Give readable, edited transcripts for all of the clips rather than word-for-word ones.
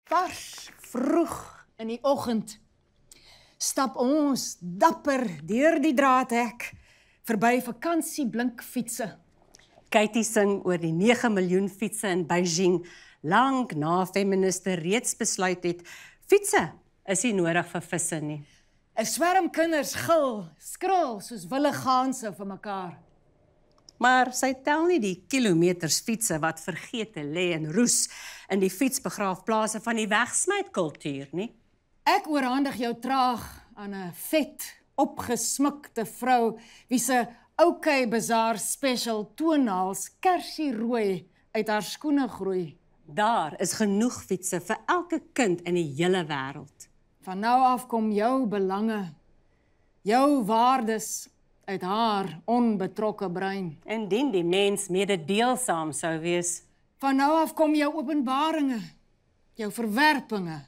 Vars vroeg in die oggend stap ons dapper deur die draadhek verby vakansieblinkfietsse. Katie sing oor die 9 miljoen fietsse in Beijing, lank na feministe reeds besluit het, fietsse is nie nodig vir visse nie. 'n Swerm kinders gil, skril soos wilde ganse vir mekaar. Maar sy tel nie die kilometers fietsse wat vergete lê en roes in die fietsbegraafplase van die wegsmytkultuur nie. Ek oorhandig jou traag aan 'n vet, opgesmikte vrou wie se OK Bazaar special toenaals kersierooi uit haar skoene groei. Daar is genoeg fietsse vir elke kind in die hele wêreld. Van nou af kom jou belange, jou waardes uit haar onbetrokke brein. Indien die mens mededeelsaam sou wees. Van nou af kom jou openbaringe, jou verwerpinge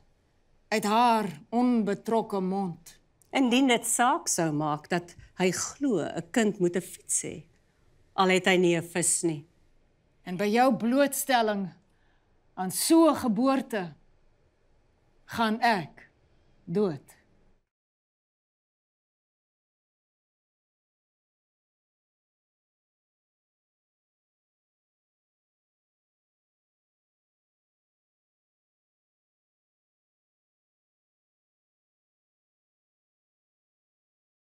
uit haar onbetrokke mond. Indien dit saak sou maak dat hy glo 'n kind moet 'n fiets hê, al het hy nie 'n vis nie. En by jou blootstelling aan so 'n geboorte gaan ek dood.